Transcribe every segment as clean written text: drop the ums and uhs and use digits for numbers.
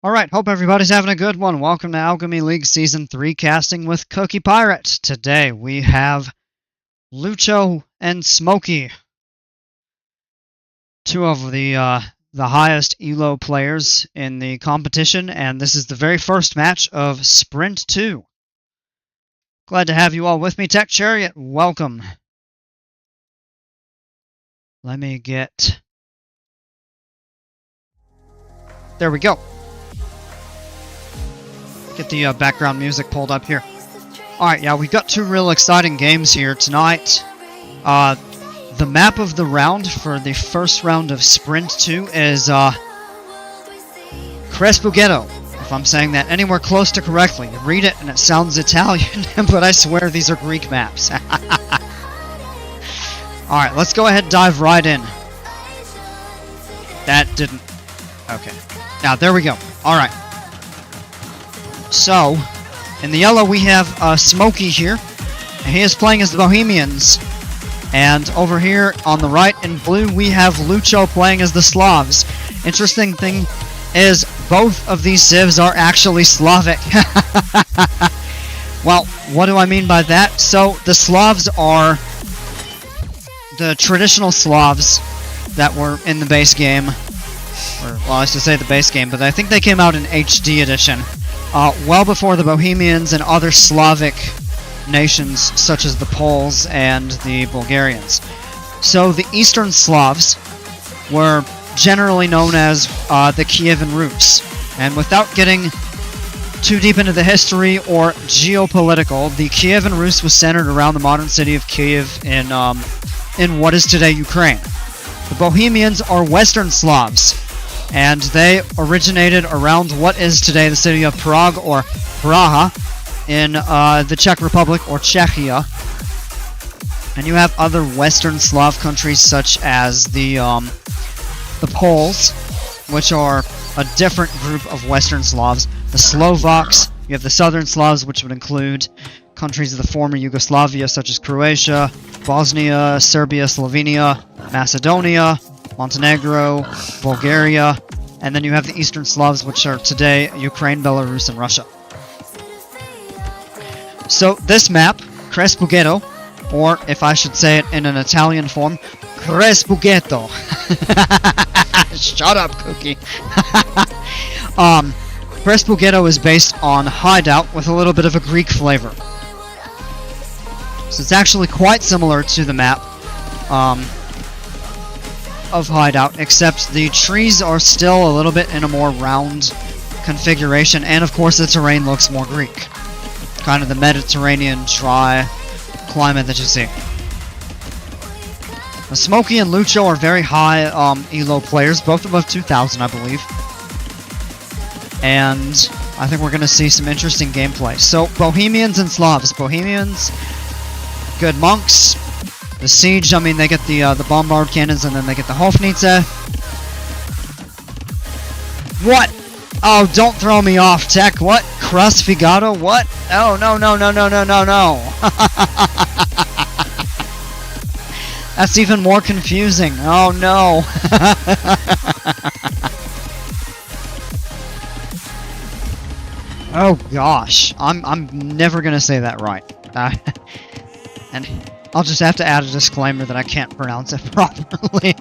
Alright, hope everybody's having a good one. Welcome to Alchemy League Season 3 casting with Cookie Pirate. Today we have Lucho and Smokey. Two of the highest ELO players in the competition, and this is the very first match of Sprint 2. Glad to have you all with me. Tech Chariot, welcome. Let me get... There we go. Get the background music pulled up here. Alright, yeah, we've got two real exciting games here tonight. The map of the round for the first round of Sprint 2 is Crespughetto, if I'm saying that anywhere close to correctly. You read it and it sounds Italian, but I swear these are Greek maps. Alright, let's go ahead and dive right in. That didn't... Okay. Now, there we go. Alright. So, in the yellow we have Smokey here. And he is playing as the Bohemians. And over here on the right in blue we have Lucho playing as the Slavs. Interesting thing is both of these civs are actually Slavic. Well, what do I mean by that? So, the Slavs are the traditional Slavs that were in the base game. Or, well, I should say the base game, but I think they came out in HD edition. Well before the Bohemians and other Slavic nations such as the Poles and the Bulgarians. So the Eastern Slavs were generally known as the Kievan Rus. And without getting too deep into the history or geopolitical, the Kievan Rus was centered around the modern city of Kiev in what is today Ukraine. The Bohemians are Western Slavs, and they originated around what is today the city of Prague or Praha in the Czech Republic or Czechia. And you have other Western Slav countries such as the Poles, which are a different group of Western Slavs. The Slovaks, you have the Southern Slavs, which would include countries of the former Yugoslavia such as Croatia, Bosnia, Serbia, Slovenia, Macedonia, Montenegro, Bulgaria, and then you have the Eastern Slavs, which are today Ukraine, Belarus, and Russia. So this map, Crespughetto, or if I should say it in an Italian form, Crespughetto. Shut up, Cookie. Crespughetto is based on Hideout with a little bit of a Greek flavor. So it's actually quite similar to the map of Hideout, except the trees are still a little bit in a more round configuration, and of course the terrain looks more Greek. Kind of the Mediterranean dry climate that you see. Now, Smokey and Lucho are very high ELO players, both above 2,000 I believe. And I think we're going to see some interesting gameplay. So, Bohemians and Slavs. Bohemians, good monks. The siege, I mean, they get the bombard cannons, and then they get the Hofnitze. What? Oh, don't throw me off, Tech. What? Crespughetto? What? Oh, no, no, no, no, no, no, no. That's even more confusing. Oh, no. Oh, gosh. I'm never gonna say that right. And I'll just have to add a disclaimer that I can't pronounce it properly.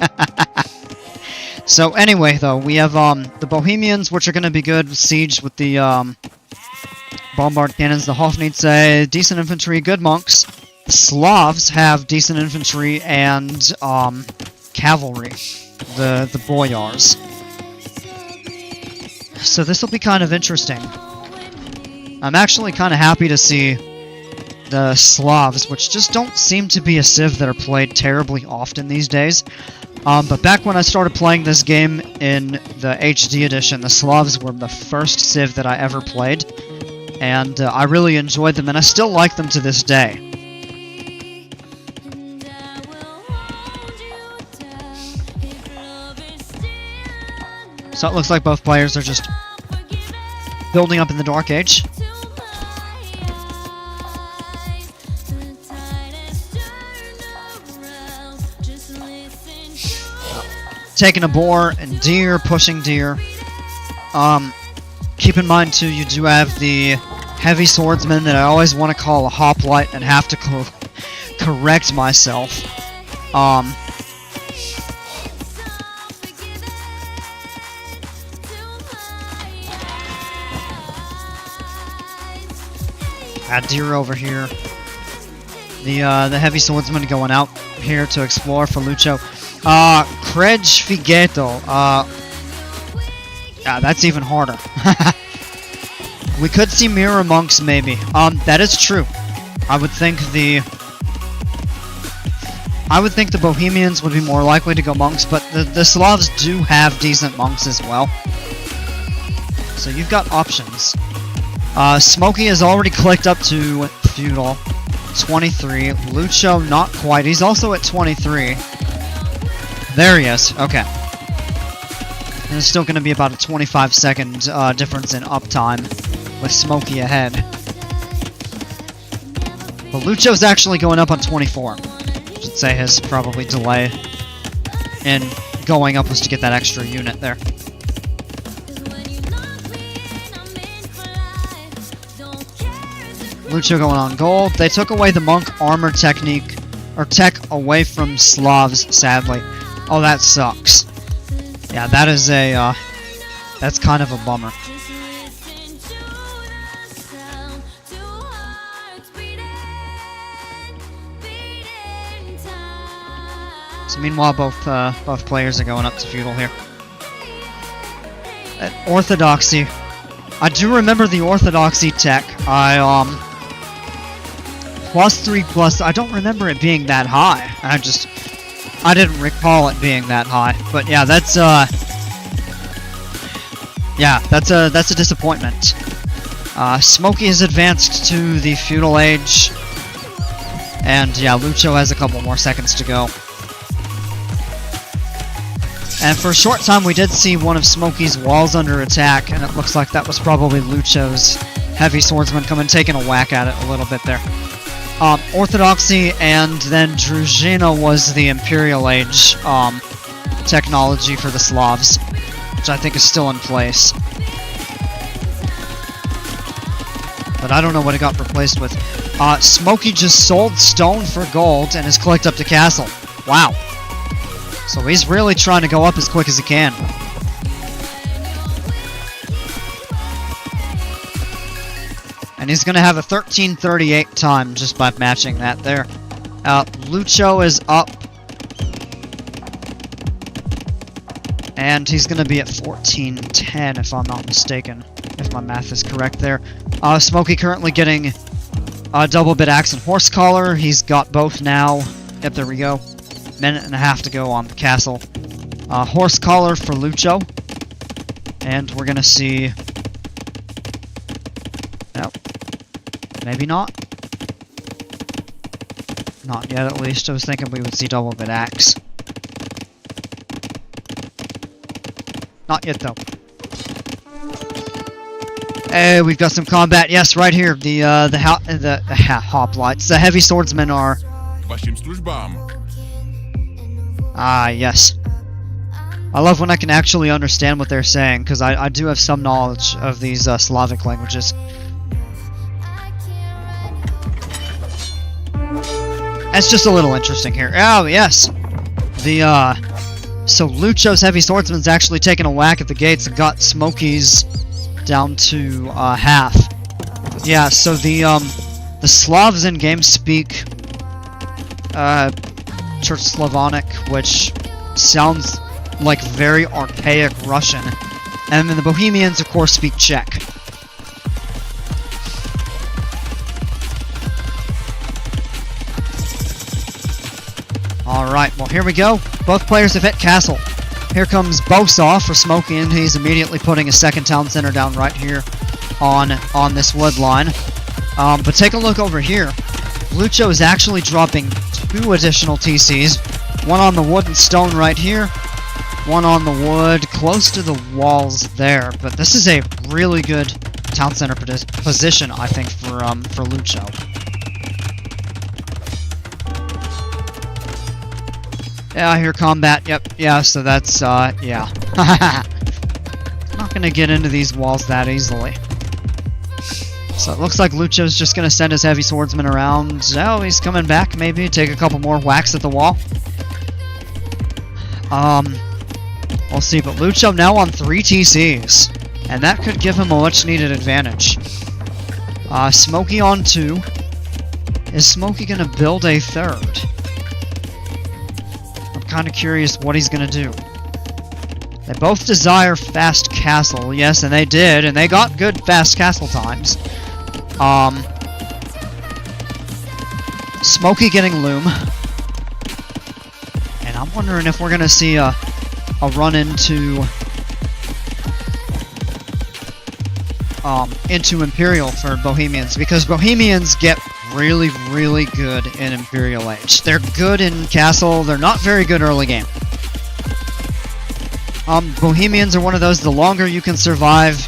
So anyway, though, we have the Bohemians, which are going to be good. Siege with the bombard cannons, the Hofnitze, decent infantry, good monks. The Slavs have decent infantry and cavalry, the boyars. So this will be kind of interesting. I'm actually kind of happy to see the Slavs, which just don't seem to be a civ that are played terribly often these days. But back when I started playing this game in the HD edition, the Slavs were the first civ that I ever played. And I really enjoyed them, and I still like them to this day. So it looks like both players are just building up in the Dark Age. Taking a boar and deer, pushing deer. keep in mind too, you do have the heavy swordsman that I always want to call a hoplite and have to correct myself. Deer over here. The heavy swordsman going out here to explore for Lucho. Credge Figeto. Yeah, that's even harder. We could see mirror monks maybe. That is true. I would think the Bohemians would be more likely to go monks, but the Slavs do have decent monks as well. So you've got options. Smokey has already clicked up to feudal. 23. Lucho, not quite. He's also at 23. There he is. Okay. There's still going to be about a 25-second difference in uptime with Smokey ahead. But Lucho's actually going up on 24. I should say his probably delay in going up was to get that extra unit there. Lucho going on gold. They took away the monk armor technique, or tech away from Slavs, sadly. Oh, that sucks. Yeah, that is a, that's kind of a bummer. So meanwhile, both players are going up to feudal here. Orthodoxy. I do remember the Orthodoxy tech. +3+, I don't remember it being that high. I didn't recall it being that high. But yeah, that's a disappointment. Smokey has advanced to the feudal age. And yeah, Lucho has a couple more seconds to go. And for a short time we did see one of Smokey's walls under attack, and it looks like that was probably Lucho's heavy swordsman coming taking a whack at it a little bit there. Orthodoxy and then Druzhina was the Imperial Age technology for the Slavs, which I think is still in place. But I don't know what it got replaced with. Smokey just sold stone for gold and has clicked up to castle. Wow. So he's really trying to go up as quick as he can. And he's going to have a 13:38 time just by matching that there. Lucho is up. And he's going to be at 14:10 if I'm not mistaken. If my math is correct there. Smokey currently getting double bit axe and horse collar. He's got both now. Yep, there we go. Minute and a half to go on the castle. Horse collar for Lucho. And we're going to see... Nope. Maybe not. Not yet, at least. I was thinking we would see double bit axe. Not yet, though. Hey, we've got some combat. Yes, right here. The hoplites. The heavy swordsmen are... Ah, yes. I love when I can actually understand what they're saying, because I do have some knowledge of these Slavic languages. It's just a little interesting here. Oh, yes! So Lucho's heavy swordsman's actually taken a whack at the gates and got Smokey's down to half. Yeah, so the Slavs in game speak Church Slavonic, which sounds like very archaic Russian. And then the Bohemians, of course, speak Czech. Alright, well here we go. Both players have hit castle. Here comes Bosov for Smokey, and he's immediately putting a second town center down right here on this wood line. But take a look over here. Lucho is actually dropping 2 additional TCs. One on the wood and stone right here. One on the wood close to the walls there. But this is a really good town center position, I think, for Lucho. Yeah, I hear combat. Yep, yeah, so that's, yeah. Not gonna get into these walls that easily. So it looks like Lucho's just gonna send his heavy swordsman around. Oh, he's coming back, maybe. Take a couple more whacks at the wall. We'll see, but Lucho now on 3 TCs. And that could give him a much-needed advantage. Smokey on 2. Is Smokey gonna build a 3rd? I'm kinda curious what he's gonna do. They both desire fast castle, yes, and they did, and they got good fast castle times. Smokey getting loom. And I'm wondering if we're gonna see a run into Imperial for Bohemians, because Bohemians get really, really good in Imperial Age. They're good in Castle, they're not very good early game. Bohemians are one of those, the longer you can survive,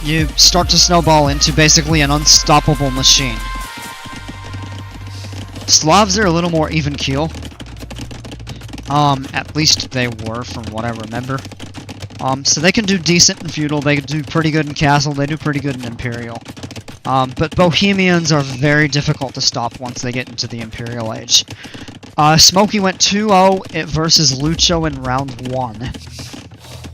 you start to snowball into basically an unstoppable machine. Slavs are a little more even keel. At least they were, from what I remember. So they can do decent in Feudal, they can do pretty good in Castle, they do pretty good in Imperial. But Bohemians are very difficult to stop once they get into the Imperial Age. Smokey went 2-0 versus Lucho in round 1.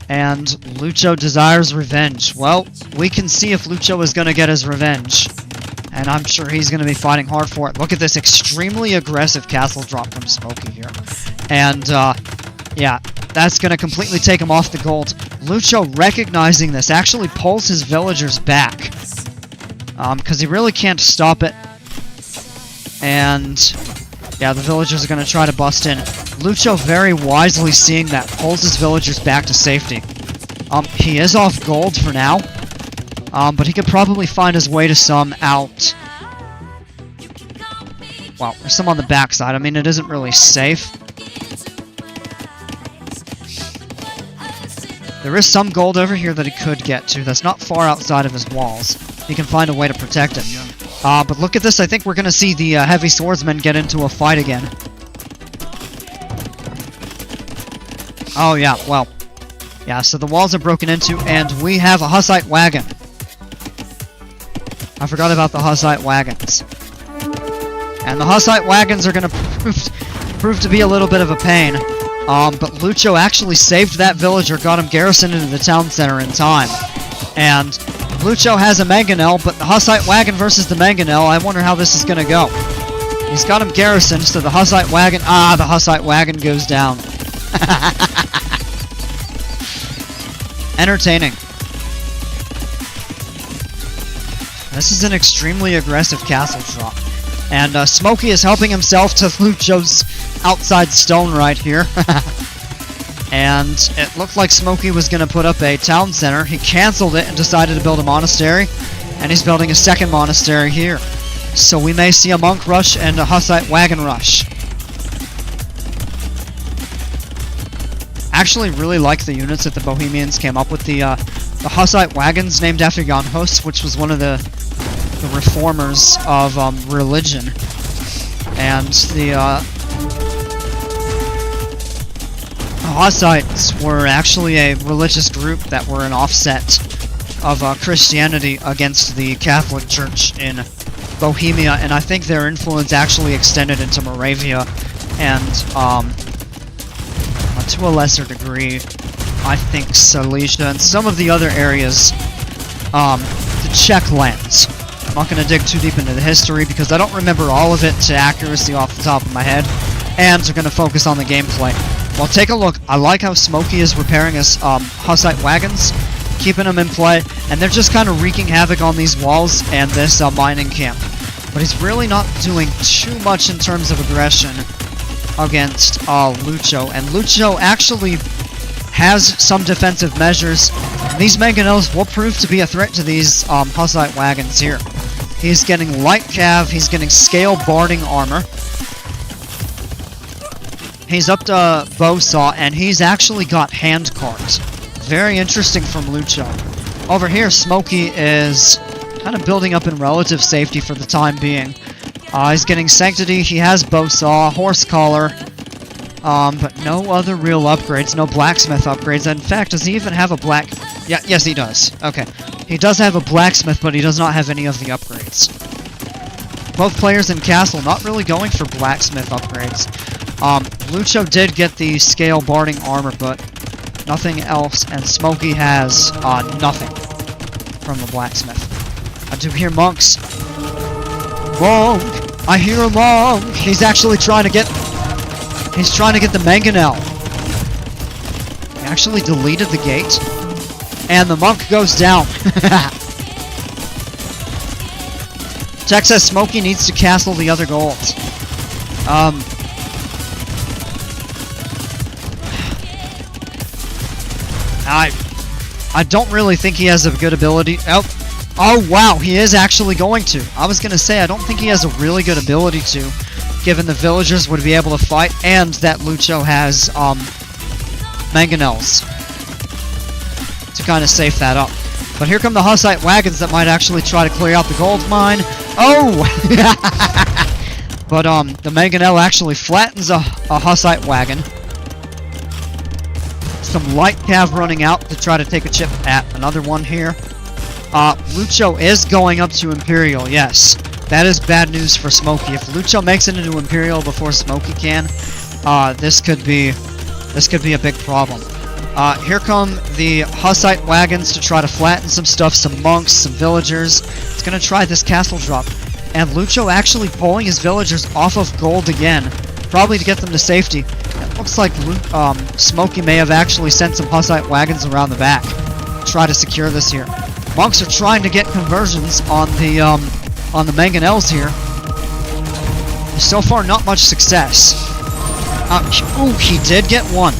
And Lucho desires revenge. Well, we can see if Lucho is going to get his revenge. And I'm sure he's going to be fighting hard for it. Look at this extremely aggressive castle drop from Smokey here. And, yeah, that's going to completely take him off the gold. Lucho, recognizing this, actually pulls his villagers back. Because he really can't stop it. And, yeah, the villagers are going to try to bust in. Lucho, very wisely seeing that, pulls his villagers back to safety. He is off gold for now. But he could probably find his way to some out. Well, there's some on the backside. I mean, it isn't really safe. There is some gold over here that he could get to. That's not far outside of his walls. He can find a way to protect him. But look at this. I think we're going to see the heavy swordsmen get into a fight again. Oh, yeah. Well. Yeah, so the walls are broken into, and we have a Hussite wagon. I forgot about the Hussite wagons. And the Hussite wagons are going to prove to be a little bit of a pain. But Lucho actually saved that villager, got him garrisoned into the town center in time. And Lucho has a mangonel, but the Hussite wagon versus the mangonel, I wonder how this is going to go. He's got him garrisoned, so the Hussite wagon... Ah, the Hussite wagon goes down. Entertaining. This is an extremely aggressive castle drop. And Smokey is helping himself to Lucho's outside stone right here. And it looked like Smokey was going to put up a town center. He canceled it and decided to build a monastery. And he's building a second monastery here. So we may see a monk rush and a Hussite wagon rush. Actually really like the units that the Bohemians came up with. The Hussite wagons named after Jan Hus, which was one of the reformers of religion. And the Hussites were actually a religious group that were an offset of Christianity against the Catholic Church in Bohemia, and I think their influence actually extended into Moravia and to a lesser degree, I think Silesia and some of the other areas, the Czech lands. I'm not going to dig too deep into the history because I don't remember all of it to accuracy off the top of my head, and we're going to focus on the gameplay. Well, take a look. I like how Smokey is repairing his Hussite wagons, keeping them in play, and they're just kind of wreaking havoc on these walls and this mining camp. But he's really not doing too much in terms of aggression against Lucho, and Lucho actually has some defensive measures. These mangonels will prove to be a threat to these Hussite wagons here. He's getting light cav, he's getting scale barding armor. He's up to bowsaw, and he's actually got hand cards. Very interesting from Lucho. Over here, Smokey is kind of building up in relative safety for the time being. He's getting Sanctity, he has Bowsaw, Horse Collar, but no other real upgrades, no Blacksmith upgrades. In fact, does he even have a black... Yeah, yes he does. Okay. He does have a blacksmith, but he does not have any of the upgrades. Both players in Castle not really going for blacksmith upgrades. Lucho did get the scale barding armor, but nothing else, and Smokey has nothing from the blacksmith. I do hear monks. Monk! I hear a monk! He's actually trying to get... He's trying to get the mangonel. He actually deleted the gate. And the monk goes down. Tech says Smokey needs to castle the other golds. I don't really think he has a good ability. Oh wow, he is actually going to. I was gonna say I don't think he has a really good ability to, given the villagers would be able to fight, and that Lucho has mangonels to kind of safe that up. But here come the Hussite wagons that might actually try to clear out the gold mine. Oh! But the mangonel actually flattens a Hussite wagon. Some light cav running out to try to take a chip at another one here. Lucho is going up to Imperial, yes. That is bad news for Smokey. If Lucho makes it into Imperial before Smokey can, this could be a big problem. Here come the Hussite wagons to try to flatten some stuff, some monks, some villagers. It's gonna try this castle drop. And Lucho actually pulling his villagers off of gold again, probably to get them to safety. It looks like Smokey may have actually sent some Hussite wagons around the back to try to secure this here. Monks are trying to get conversions on the mangonels here. So far, not much success. Ooh, he did get one.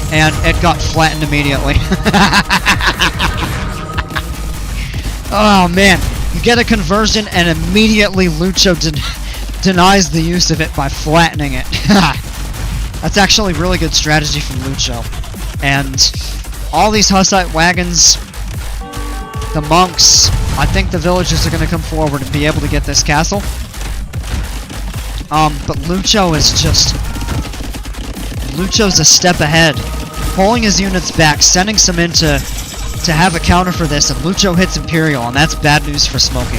And it got flattened immediately. Oh man, you get a conversion and immediately Lucho denies the use of it by flattening it. That's actually really good strategy from Lucho. And all these Hussite wagons, the monks, I think the villagers are going to come forward and be able to get this castle. But Lucho's a step ahead, pulling his units back, sending some in to have a counter for this, and Lucho hits Imperial, and that's bad news for Smokey.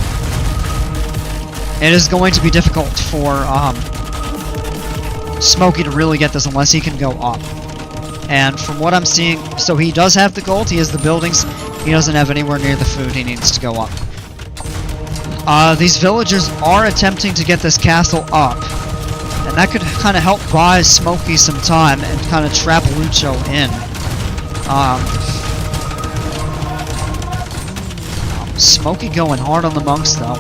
It is going to be difficult for Smokey to really get this unless he can go up. And from what I'm seeing, so he does have the gold, he has the buildings, he doesn't have anywhere near the food, he needs to go up. These villagers are attempting to get this castle up, and that could kind of help buy Smokey some time and kind of trap Lucho in. Smokey going hard on the monks though.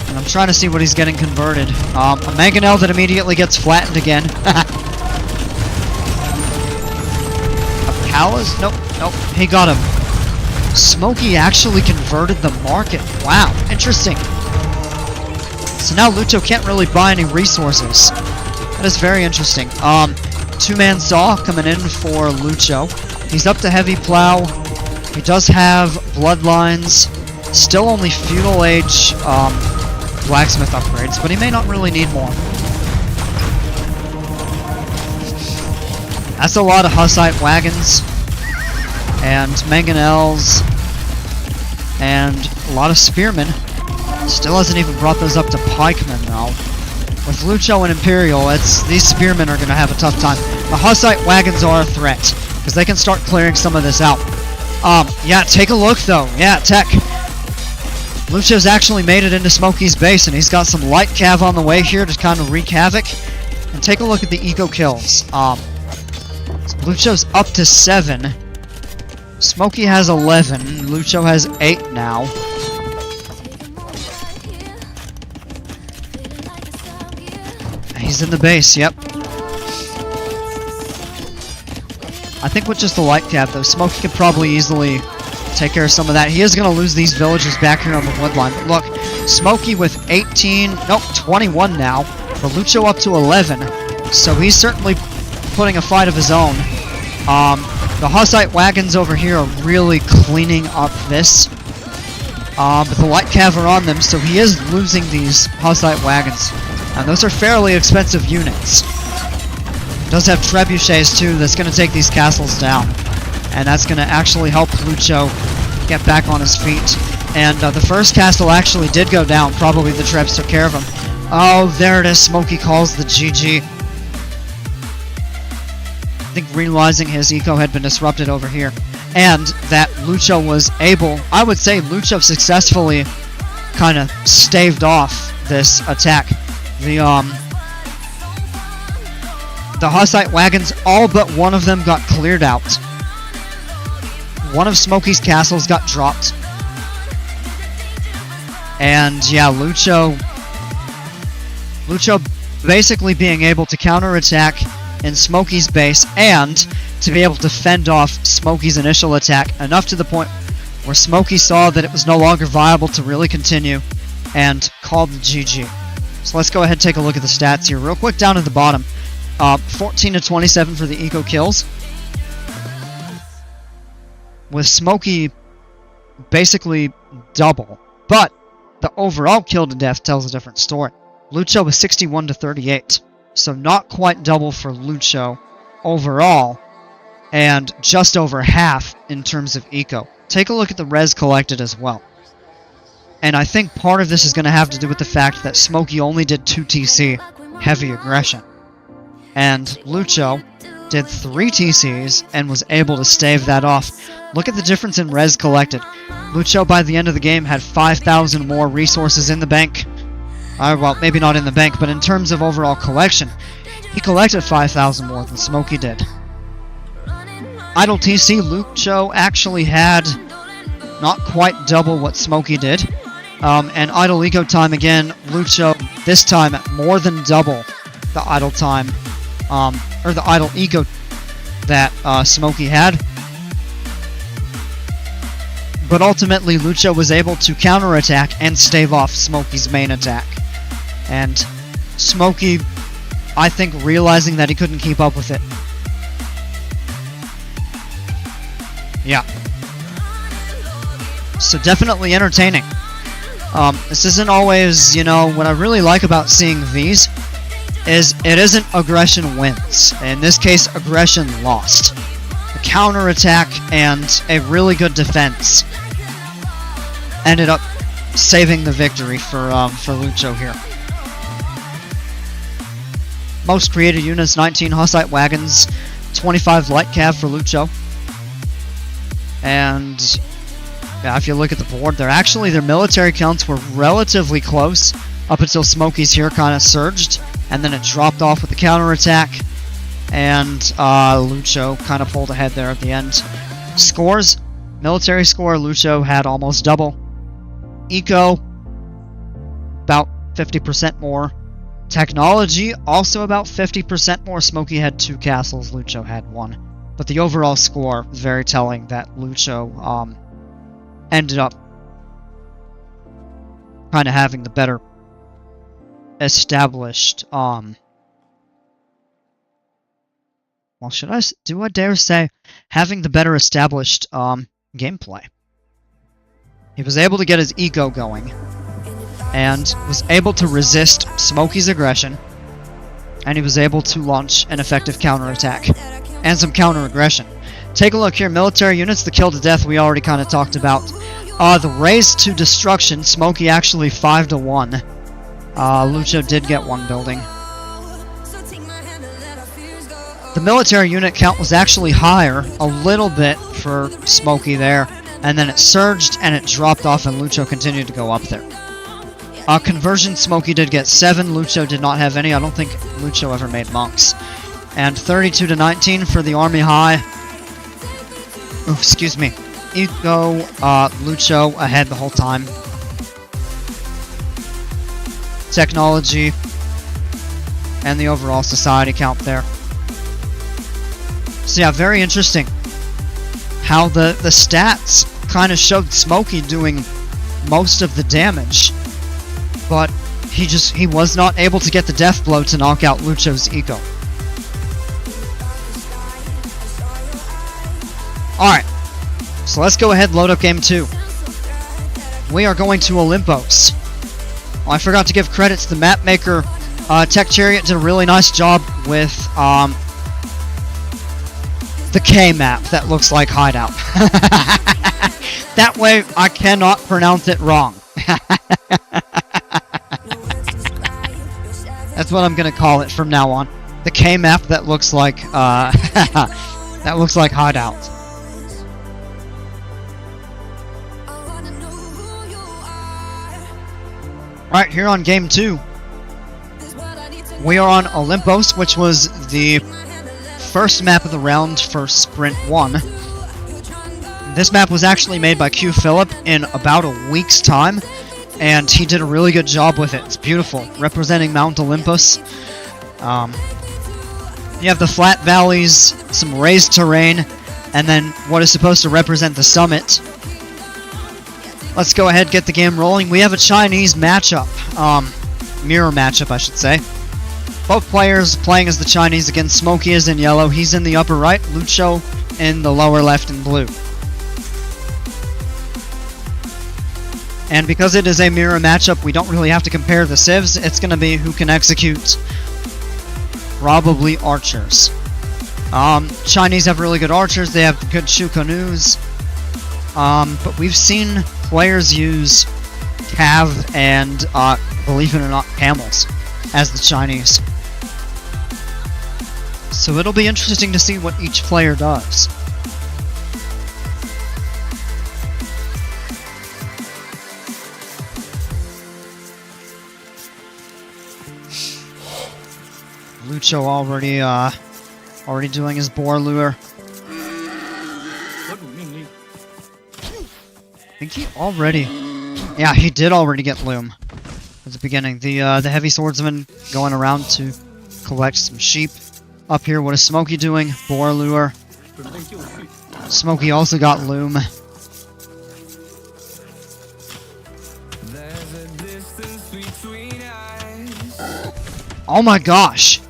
And I'm trying to see what he's getting converted. A mangonel that immediately gets flattened again. A palace? Nope, he got him. Smokey actually converted the market. Wow, interesting. So now Lucho can't really buy any resources. That is very interesting. Two-man saw coming in for Lucho. He's up to heavy plow. He does have bloodlines. Still only feudal age blacksmith upgrades, but he may not really need more. That's a lot of Hussite wagons and mangonels and a lot of spearmen. Still hasn't even brought those up to pikemen though. With Lucho and Imperial, these spearmen are going to have a tough time. The Hussite wagons are a threat because they can start clearing some of this out. Yeah, take a look though. Yeah, Tech. Lucho's actually made it into Smokey's base, and he's got some light cav on the way here to kind of wreak havoc. And take a look at the eco kills. Lucho's up to 7. Smokey has 11. Lucho has 8 now. He's in the base, yep. I think with just the light cav though, Smokey could probably easily take care of some of that. He is going to lose these villagers back here on the woodline. But look, Smokey with 21 now. But Lucho up to 11. So he's certainly putting a fight of his own. The Hussite wagons over here are really cleaning up this. But the light cav are on them, so he is losing these Hussite wagons. And those are fairly expensive units. Does have trebuchets too, that's going to take these castles down. and that's going to actually help Lucho get back on his feet. And the first castle actually did go down. Probably the traps took care of him. Oh, there it is. Smokey calls the GG. I think realizing his eco had been disrupted over here, and that Lucho was able, I would say Lucho successfully kind of staved off this attack. The Hussite wagons, all but one of them got cleared out. One of Smokey's castles got dropped. And yeah, Lucho basically being able to counterattack in Smokey's base and to be able to fend off Smokey's initial attack, enough to the point where Smokey saw that it was no longer viable to really continue and called the GG. So let's go ahead and take a look at the stats here real quick down at the bottom. 14 to 27 for the eco kills, with Smokey basically double, but the overall kill to death tells a different story. Lucho was 61 to 38, so not quite double for Lucho overall, and just over half in terms of eco. Take a look at the res collected as well. And I think part of this is going to have to do with the fact that Smokey only did 2 TC heavy aggression, and Lucho did 3 TCs and was able to stave that off. Look at the difference in res collected. Lucho by the end of the game had 5,000 more resources in the bank. Well, maybe not in the bank, but in terms of overall collection, he collected 5,000 more than Smokey did. Idle TC, Lucho actually had not quite double what Smokey did. And idle eco time again, Lucho this time at more than double the idle time, or the idle eco that Smokey had. But ultimately, Lucho was able to counterattack and stave off Smokey's main attack. And Smokey, I think, realizing that he couldn't keep up with it. Yeah. So definitely entertaining. This isn't always, you know, what I really like about seeing these is it isn't aggression wins. In this case, aggression lost. A counterattack and a really good defense ended up saving the victory for Lucho here. Most created units, 19 Hussite wagons, 25 light cav for Lucho. And yeah, if you look at the board, their military counts were relatively close up until Smokey's here kind of surged, and then it dropped off with the counterattack, and Lucho kind of pulled ahead there at the end. Scores, military score, Lucho had almost double. Eco, about 50% more. Technology, also about 50% more. Smokey had 2 castles, Lucho had 1. But the overall score is very telling that Lucho ended up kind of having the better established, well, do I dare say, having the better established gameplay. He was able to get his eco going, and was able to resist Smokey's aggression, and he was able to launch an effective counterattack, and some counter-aggression. Take a look here, military units, the kill to death we already kind of talked about. The raise to destruction, Smokey actually 5 to 1. Lucho did get 1 building. The military unit count was actually higher, a little bit for Smokey there, and then it surged and it dropped off and Lucho continued to go up there. Conversion, Smokey did get 7, Lucho did not have any. I don't think Lucho ever made monks. And 32 to 19 for the army high. Oh, excuse me. Eco, Lucho ahead the whole time. Technology and the overall society count there. So yeah, very interesting how the stats kind of showed Smokey doing most of the damage, but he was not able to get the death blow to knock out Lucho's eco. Alright, so let's go ahead and load up game 2. We are going to Olympos. Oh, I forgot to give credit to the map maker. the K map that looks like Hideout. That way I cannot pronounce it wrong. That's what I'm gonna call it from now on. The K map that looks like that looks like Hideout. Right, here on game 2. We are on Olympos, which was the first map of the round for Sprint 1. This map was actually made by Q Phillip in about a week's time, and he did a really good job with it. It's beautiful, representing Mount Olympus. You have the flat valleys, some raised terrain, and then what is supposed to represent the summit. Let's go ahead and get the game rolling. We have a Chinese matchup. Mirror matchup, I should say. Both players playing as the Chinese. Again, Smokey is in yellow. He's in the upper right. Lucho in the lower left in blue. And because it is a mirror matchup, we don't really have to compare the civs. It's going to be who can execute. Probably archers. Chinese have really good archers. They have good Shukanus. But we've seen players use cav and, believe it or not, camels as the Chinese. So it'll be interesting to see what each player does. Lucho already doing his boar lure. I think he already... Yeah, he did already get loom at the beginning. The heavy swordsman going around to collect some sheep. Up here, what is Smokey doing? Boar lure. Smokey also got loom. Oh my gosh!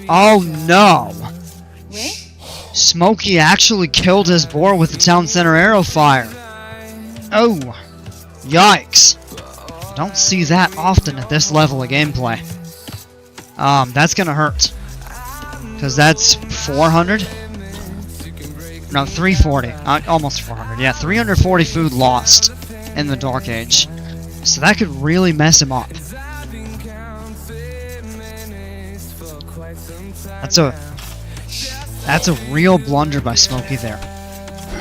Oh no! Smokey actually killed his boar with the town center arrow fire. Oh! Yikes! Don't see that often at this level of gameplay. That's gonna hurt. Because that's 400? No, 340. Almost 400. Yeah, 340 food lost in the Dark Age. So that could really mess him up. That's a real blunder by Smokey there.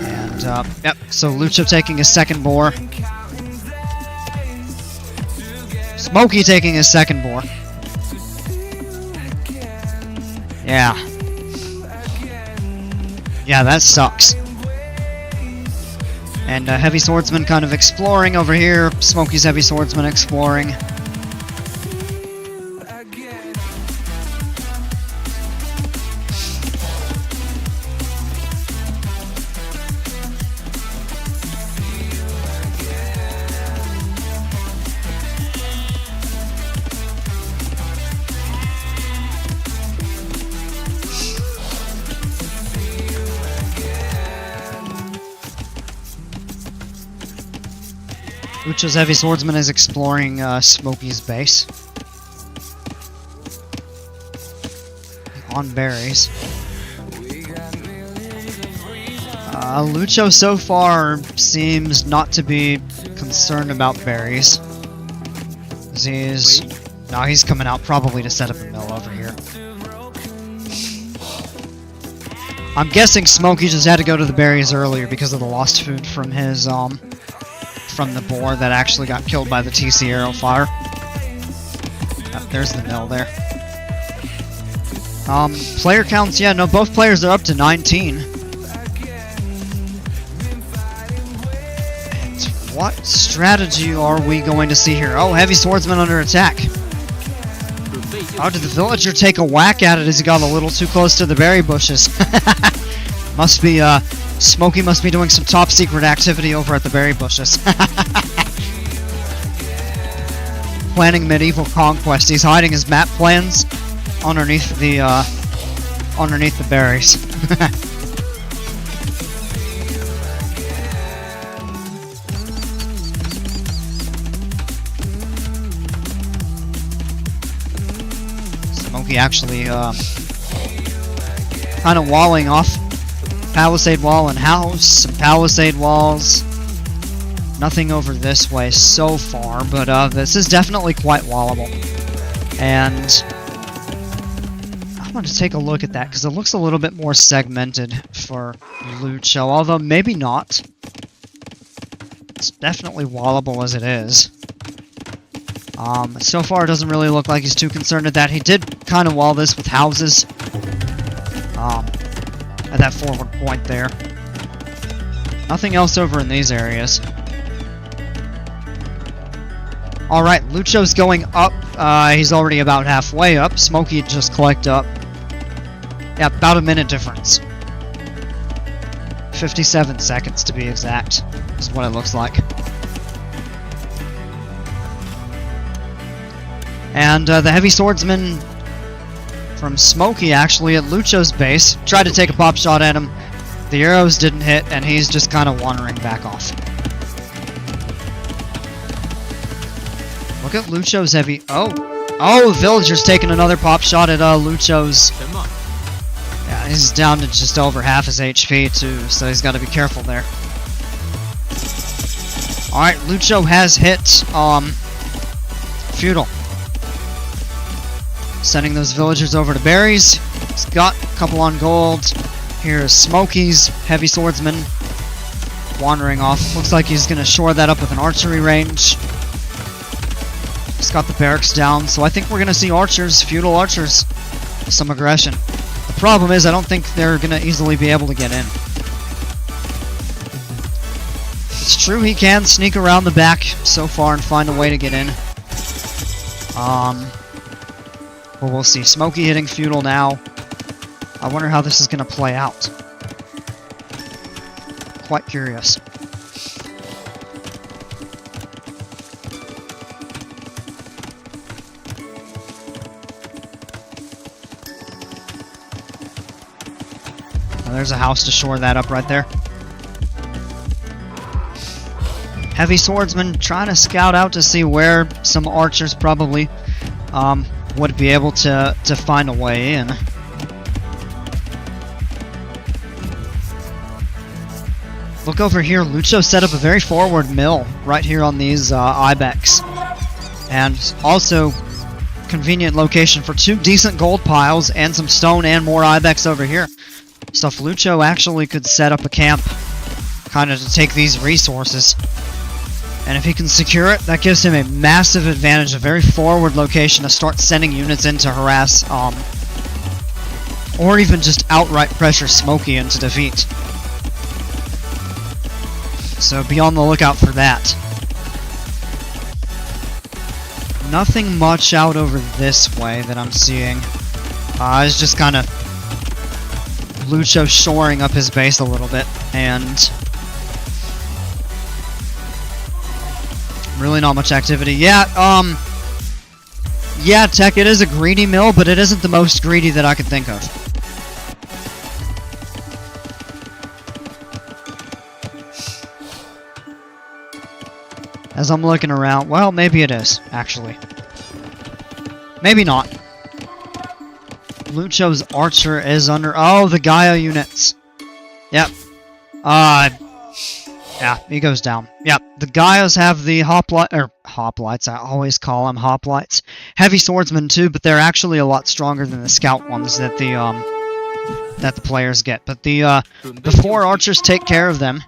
And, yep, so Lucho taking his second boar. Smokey taking his second boar. Yeah. Yeah, that sucks. And Heavy Swordsman kind of exploring over here. Smokey's Heavy Swordsman exploring. Lucho's Heavy Swordsman is exploring Smokey's base. On berries. Lucho so far seems not to be concerned about berries. He's coming out probably to set up a mill over here. I'm guessing Smokey just had to go to the berries earlier because of the lost food from his, from the boar that actually got killed by the TC arrow fire. There's the mill there. Player counts, yeah, no, both players are up to 19. And what strategy are we going to see here? Oh, Heavy Swordsman under attack. Oh, did the villager take a whack at it as he got a little too close to the berry bushes? Must be, Smokey must be doing some top secret activity over at the berry bushes. Planning medieval conquest. He's hiding his map plans underneath the berries. Smokey actually kind of walling off palisade wall and house, some palisade walls. Nothing over this way so far, but this is definitely quite wallable. And I want to take a look at that because it looks a little bit more segmented for Lucho, although maybe not. It's definitely wallable as it is. So far it doesn't really look like he's too concerned with that. He did kind of wall this with houses at that forward point there. Nothing else over in these areas. Alright, Lucho's going up. He's already about halfway up. Smokey just clicked up. Yeah, about a minute difference. 57 seconds to be exact, is what it looks like. And the heavy swordsman from Smokey, actually, at Lucho's base, tried to take a pop shot at him. The arrows didn't hit, and he's just kind of wandering back off. Look at Lucho's heavy... Oh, Villager's taking another pop shot at Lucho's... Yeah, he's down to just over half his HP, too, so he's got to be careful there. Alright, Lucho has hit, Feudal. Sending those villagers over to berries. He's got a couple on gold. Here's Smokey's heavy swordsman. Wandering off. Looks like he's going to shore that up with an archery range. He's got the barracks down, so I think we're going to see archers, feudal archers, with some aggression. The problem is I don't think they're going to easily be able to get in. It's true he can sneak around the back so far and find a way to get in. Well, we'll see. Smokey hitting feudal now. I wonder how this is going to play out. Quite curious. Oh, there's a house to shore that up right there. Heavy swordsman trying to scout out to see where some archers probably would be able to find a way in. Look over here, Lucho set up a very forward mill right here on these ibex. And also convenient location for 2 decent gold piles and some stone and more ibex over here. So if Lucho actually could set up a camp kind of to take these resources. And if he can secure it, that gives him a massive advantage, a very forward location to start sending units in to harass, or even just outright pressure Smokey into defeat. So be on the lookout for that. Nothing much out over this way that I'm seeing. It's just kind of Lucho shoring up his base a little bit, and really not much activity. Yeah, Tech, it is a greedy mill, but it isn't the most greedy that I could think of. As I'm looking around, well, maybe it is, actually. Maybe not. Lucho's archer is under... Oh, the Gaia units. Yep. Yeah, he goes down. Yep, the Gaias have the hoplites, I always call them hoplites. Heavy swordsmen too, but they're actually a lot stronger than the scout ones that the players get. But the 4 archers take care of them.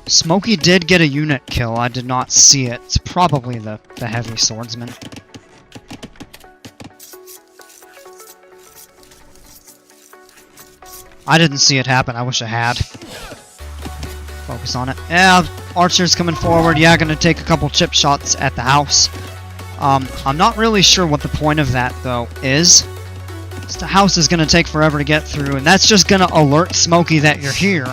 Smokey did get a unit kill, I did not see it. It's probably the heavy swordsman. I didn't see it happen, I wish I had. Focus on it. Yeah, archers coming forward. Yeah, gonna take a couple chip shots at the house. I'm not really sure what the point of that, though, is. The house is gonna take forever to get through, and that's just gonna alert Smokey that you're here.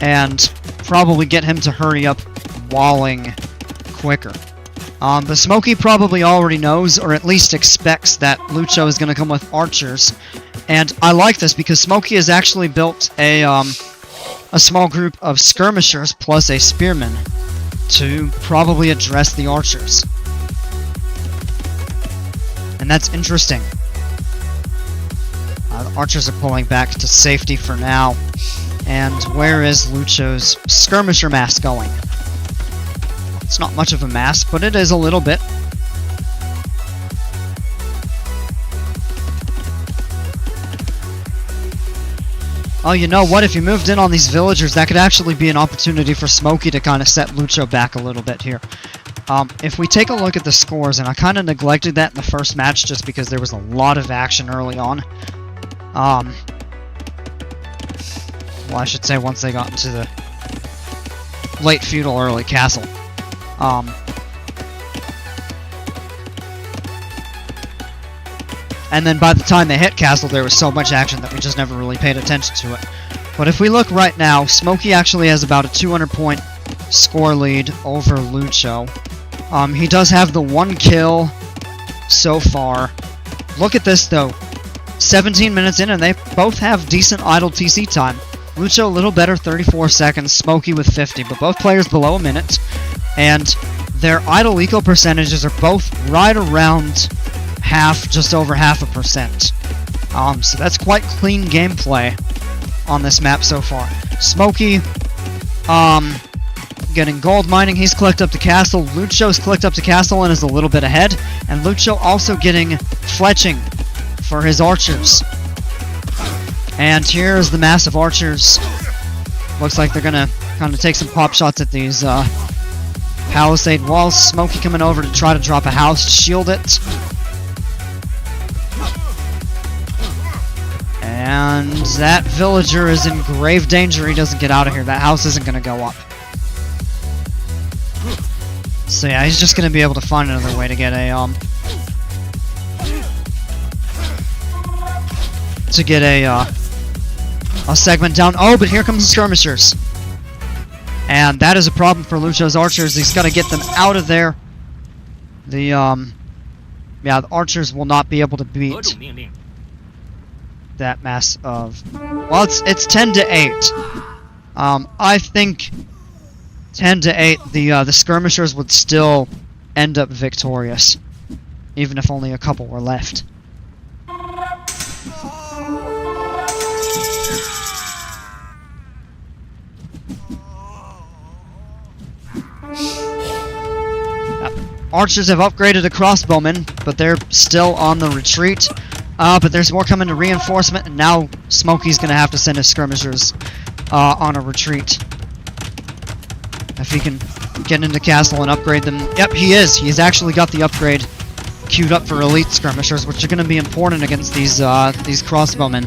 And probably get him to hurry up walling quicker. But Smokey probably already knows, or at least expects, that Lucho is gonna come with archers. And I like this because Smokey has actually built a small group of skirmishers plus a spearman to probably address the archers. And that's interesting. The archers are pulling back to safety for now. And where is Lucho's skirmisher mass going? It's not much of a mass, but it is a little bit. Oh, you know what? If you moved in on these villagers, that could actually be an opportunity for Smokey to kind of set Lucho back a little bit here. If we take a look at the scores, and I kind of neglected that in the first match just because there was a lot of action early on. Well, I should say once they got into the late feudal, early castle. And then by the time they hit castle, there was so much action that we just never really paid attention to it. But if we look right now, Smokey actually has about a 200-point score lead over Lucho. He does have the 1 kill so far. Look at this, though. 17 minutes in, and they both have decent idle TC time. Lucho a little better, 34 seconds. Smokey with 50, but both players below a minute. And their idle eco percentages are both right around half, just over 0.5%. So that's quite clean gameplay on this map so far. Smokey, getting gold mining. He's clicked up to castle. Lucho's clicked up to castle and is a little bit ahead. And Lucho also getting fletching for his archers. And here's the massive archers. Looks like they're gonna kind of take some pop shots at these palisade walls. Smokey coming over to try to drop a house, shield it. And that villager is in grave danger. He doesn't get out of here. That house isn't going to go up. So yeah, he's just going to be able to find another way to get a segment down. Oh, but here comes the skirmishers. And that is a problem for Lucho's archers. He's got to get them out of there. The archers will not be able to beat that mass of... Well, it's 10 to 8. I think 10 to 8, the skirmishers would still end up victorious, even if only a couple were left. Archers have upgraded to crossbowmen, but they're still on the retreat. But there's more coming to reinforcement, and now Smokey's going to have to send his skirmishers on a retreat. If he can get into castle and upgrade them. Yep, he is. He's actually got the upgrade queued up for elite skirmishers, which are going to be important against these crossbowmen.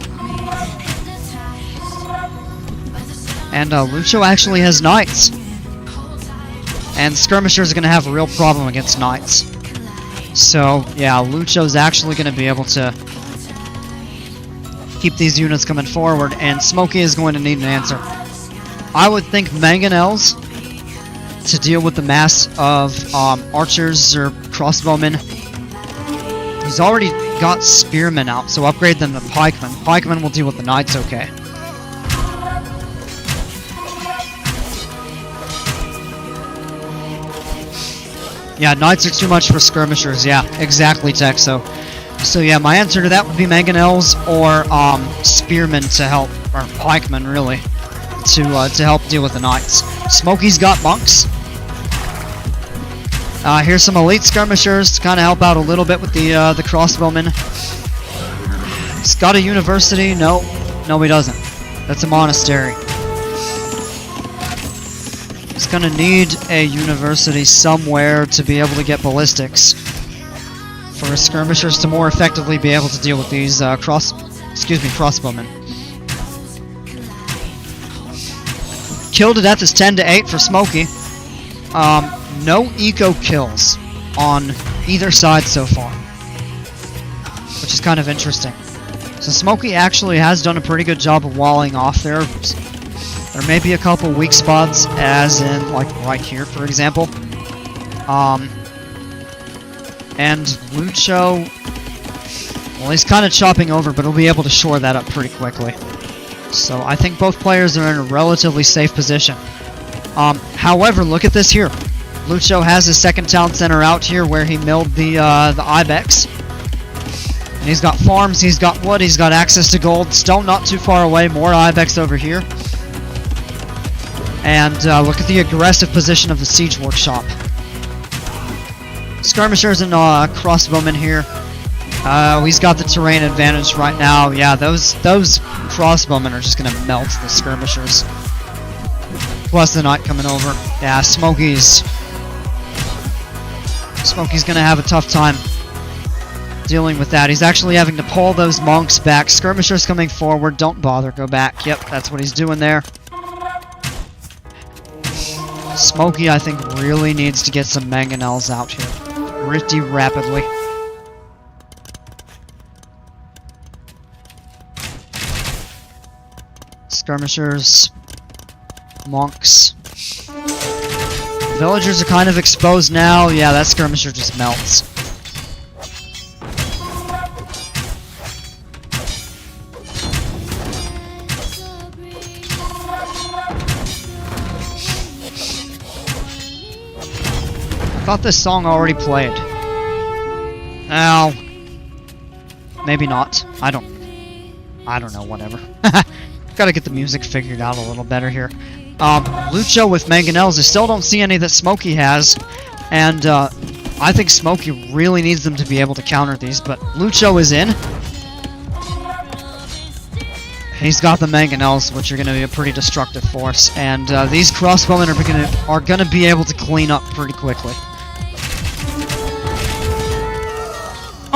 And Lucho actually has knights. And skirmishers are going to have a real problem against knights. So, yeah, Lucho's actually going to be able to keep these units coming forward, and Smokey is going to need an answer. I would think mangonels to deal with the mass of archers or crossbowmen. He's already got spearmen out, so upgrade them to pikemen. Pikemen will deal with the knights okay. Yeah, knights are too much for skirmishers. Yeah, exactly, Tech. So yeah, my answer to that would be mangonels or spearmen to help, or pikemen really, to help deal with the knights. Smokey's got monks. Here's some elite skirmishers to kind of help out a little bit with the crossbowmen. He's got a university. No, he doesn't. That's a monastery. He's gonna need a university somewhere to be able to get ballistics for his skirmishers to more effectively be able to deal with these crossbowmen. Kill to death is 10 to 8 for Smokey. No eco kills on either side so far, which is kind of interesting. So Smokey actually has done a pretty good job of walling off there. There may be a couple weak spots, as in, like, right here, for example. And Lucho, well, he's kind of chopping over, but he'll be able to shore that up pretty quickly. So I think both players are in a relatively safe position. However, look at this here. Lucho has his second town center out here where he milled the Ibex. And he's got farms, he's got wood, he's got access to gold. Stone not too far away, more Ibex over here. And look at the aggressive position of the siege workshop. Skirmishers and crossbowmen here. He's got the terrain advantage right now. Yeah, those crossbowmen are just gonna melt the skirmishers. Plus the knight coming over. Yeah, Smokey's gonna have a tough time dealing with that. He's actually having to pull those monks back. Skirmishers coming forward. Don't bother. Go back. Yep, that's what he's doing there. Smokey, I think, really needs to get some mangonels out here pretty rapidly. Skirmishers. Monks. Villagers are kind of exposed now. Yeah, that skirmisher just melts. I thought this song already played. Oh. Maybe not. I don't know, whatever. Gotta get the music figured out a little better here. Lucho with mangonels. I still don't see any that Smokey has. And I think Smokey really needs them to be able to counter these, but Lucho is in. He's got the mangonels, which are going to be a pretty destructive force. And these crossbowmen are gonna be able to clean up pretty quickly.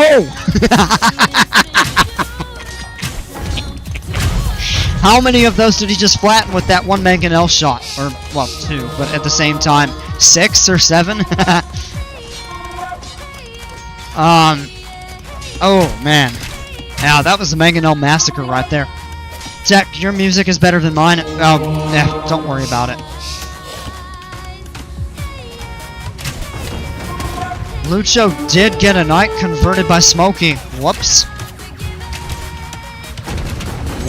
Oh! How many of those did he just flatten with that one mangonel shot? Or, well, 2, but at the same time. 6 or 7? Oh, man. Yeah, that was the mangonel massacre right there. Tech, your music is better than mine. Oh, yeah, don't worry about it. Lucho did get a knight converted by Smokey. Whoops.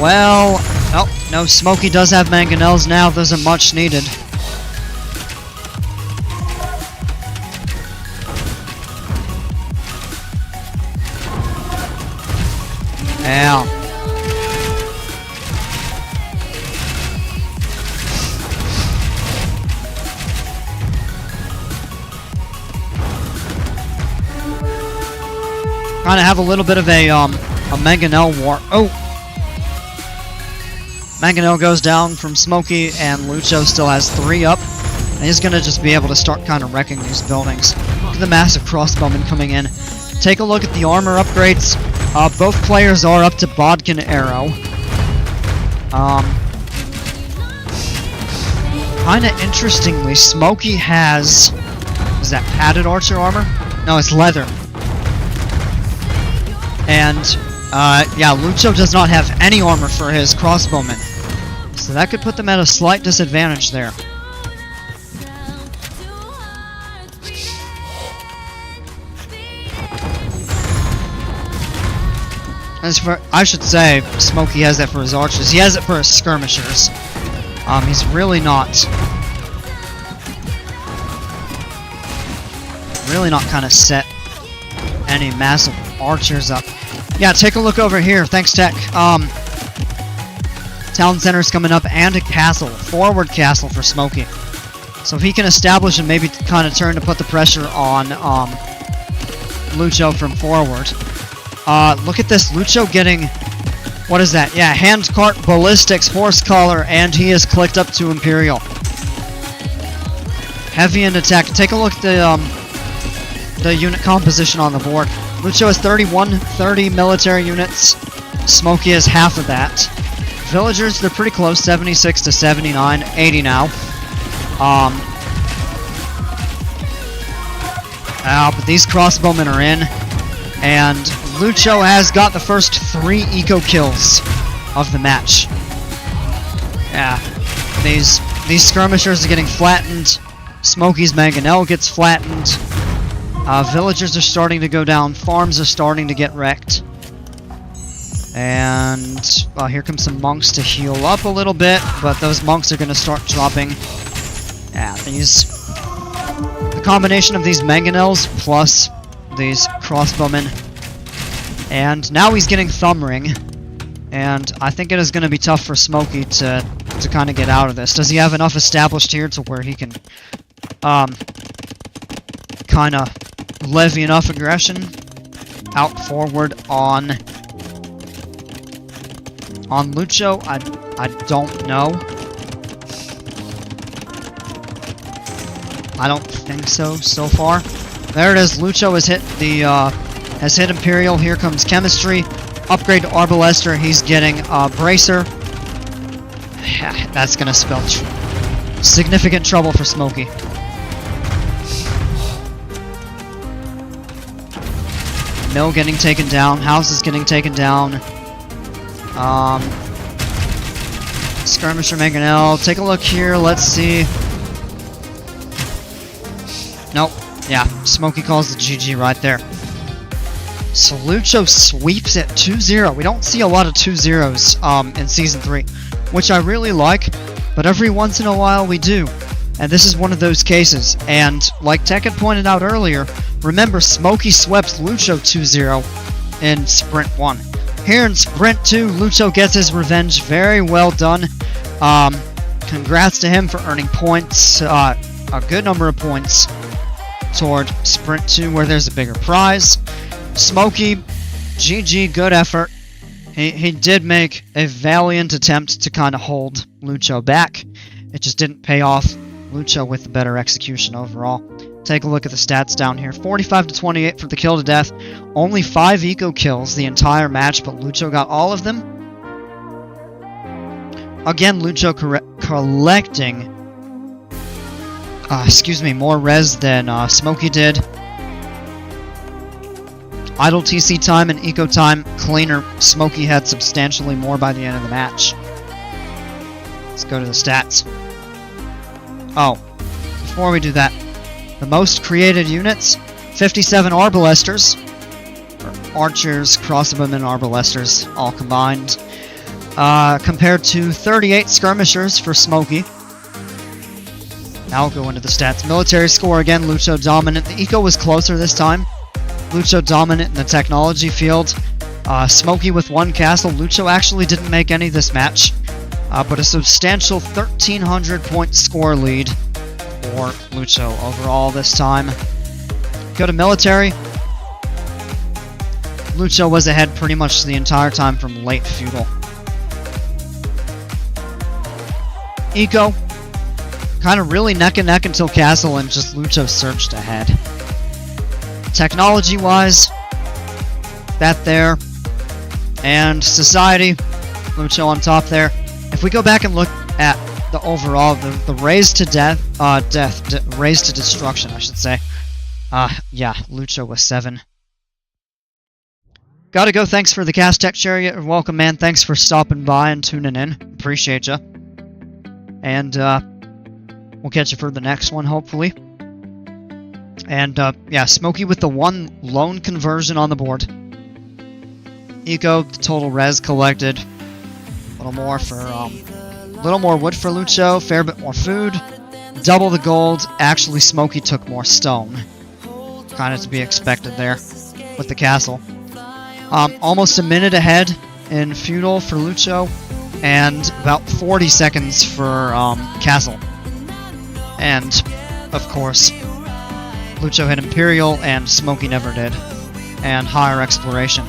Well, oh, no, Smokey does have mangonels now. Those are much needed. Yeah. Kind of have a little bit of a mangonel war. Oh! Mangonel goes down from Smokey, and Lucho still has 3 up. And he's going to just be able to start kind of wrecking these buildings. Look at the massive crossbowmen coming in. Take a look at the armor upgrades. Both players are up to Bodkin Arrow. Kind of interestingly, Smokey has... Is that padded archer armor? No, it's leather. And, yeah, Lucho does not have any armor for his crossbowmen. So that could put them at a slight disadvantage there. As for, I should say, Smokey has that for his archers. He has it for his skirmishers. He's really not kind of set any massive archers up. Yeah, take a look over here. Thanks, Tech. Town center's coming up, and a castle. Forward castle for Smokey. So if he can establish and maybe kind of turn to put the pressure on Lucho from forward. Look at this. Lucho getting... What is that? Yeah, handcart, ballistics, horse collar, and he is clicked up to Imperial. Heavy in attack. Take a look at the unit composition on the board. Lucho has 30 military units. Smokey has half of that. Villagers, they're pretty close, 76 to 79, 80 now. But these crossbowmen are in. And Lucho has got the first 3 eco kills of the match. Yeah, these skirmishers are getting flattened. Smokey's mangonel gets flattened. Villagers are starting to go down. Farms are starting to get wrecked. And, well, here come some monks to heal up a little bit, but those monks are going to start dropping. Yeah, the combination of these mangonels plus these crossbowmen And now he's getting Thumb Ring. And I think it is going to be tough for Smokey to kind of get out of this. Does he have enough established here to where he can kind of levy enough aggression out forward on Lucho? I don't know. I don't think so far. There it is. Lucho has hit Imperial. Here comes Chemistry. Upgrade to Arbalester. He's getting Bracer. That's gonna spell significant trouble for Smokey. Mill getting taken down. House is getting taken down. Skirmisher Mangonel. Take a look here. Let's see. Nope. Yeah, Smokey calls the GG right there. So Lucho sweeps it 2-0. We don't see a lot of 2-0s in Season 3, which I really like, but every once in a while we do. And this is one of those cases. And like Tech had pointed out earlier, remember Smokey swept Lucho 2-0 in Sprint 1. Here in Sprint 2, Lucho gets his revenge. Very well done. Congrats to him for earning points, a good number of points toward Sprint 2 where there's a bigger prize. Smokey, GG, good effort. He did make a valiant attempt to kind of hold Lucho back. It just didn't pay off. Lucho with the better execution overall. Take a look at the stats down here. 45-28 for the kill to death. Only 5 eco kills the entire match, but Lucho got all of them. Again, Lucho collecting more res than Smokey did. Idle TC time and eco time cleaner. Smokey had substantially more by the end of the match. Let's go to the stats. Oh, before we do that, the most created units, 57 Arbalesters, or Archers, Crossbowmen, Arbalesters, all combined, compared to 38 Skirmishers for Smokey. Now I'll go into the stats. Military score again, Lucho dominant. The eco was closer this time. Lucho dominant in the technology field. Smokey with 1 castle. Lucho actually didn't make any this match, but a substantial 1,300 point score lead for Lucho overall this time. Go to military. Lucho was ahead pretty much the entire time from late feudal. Eco, kind of really neck and neck until castle, and just Lucho surged ahead. Technology-wise, that there, and society, Lucho on top there. If we go back and look at the overall, the raise to raise to destruction, I should say. Yeah, Lucho was 7. Gotta go. Thanks for the cast, Tech Chariot. Welcome, man. Thanks for stopping by and tuning in. Appreciate ya. And we'll catch you for the next one, hopefully. And yeah, Smokey with the 1 lone conversion on the board. Eco, the total res collected. A little more for little more wood for Lucho, fair bit more food. Double the gold. Actually, Smokey took more stone. Kind of to be expected there with the castle. Almost a minute ahead in feudal for Lucho, and about 40 seconds for castle. And of course, Lucho hit Imperial, and Smokey never did. And higher exploration.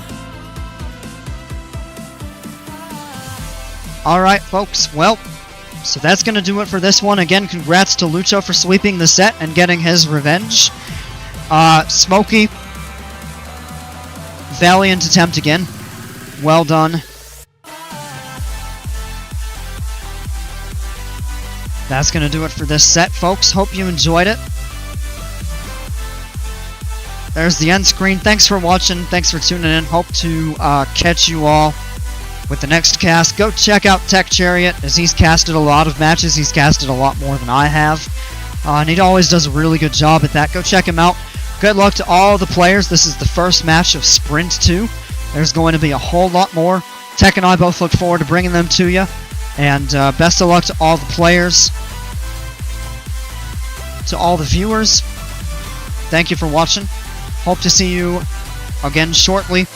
Alright, folks, well, so that's going to do it for this one. Again, congrats to Lucho for sweeping the set and getting his revenge. Smokey, valiant attempt again. Well done. That's going to do it for this set, folks. Hope you enjoyed it. There's the end screen. Thanks for watching. Thanks for tuning in. Hope to catch you all with the next cast. Go check out Tech Chariot, as he's casted a lot of matches. He's casted a lot more than I have. And he always does a really good job at that. Go check him out. Good luck to all the players. This is the first match of Sprint 2. There's going to be a whole lot more. Tech and I both look forward to bringing them to you. And best of luck to all the players. To all the viewers. Thank you for watching. Hope to see you again shortly.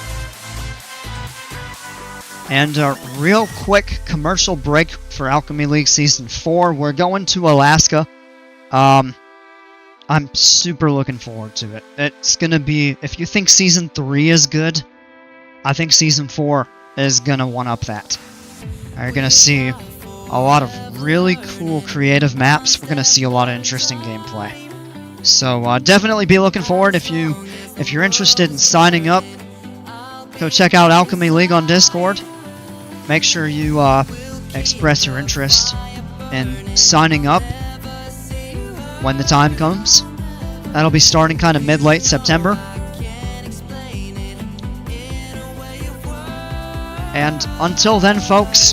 And a real quick commercial break for Alchemy League Season 4. We're going to Alaska. I'm super looking forward to it. It's going to be, if you think Season 3 is good, I think Season 4 is going to one-up that. You're going to see a lot of really cool creative maps. We're going to see a lot of interesting gameplay. So definitely be looking forward. If you're interested in signing up, go check out Alchemy League on Discord. Make sure you express your interest in signing up when the time comes. That'll be starting kind of mid-late September. And until then, folks,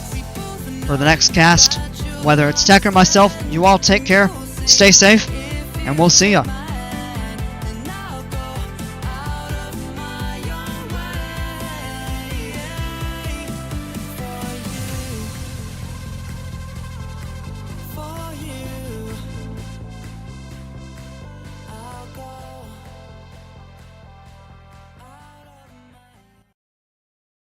for the next cast, whether it's Tech or myself, you all take care, stay safe, and we'll see ya.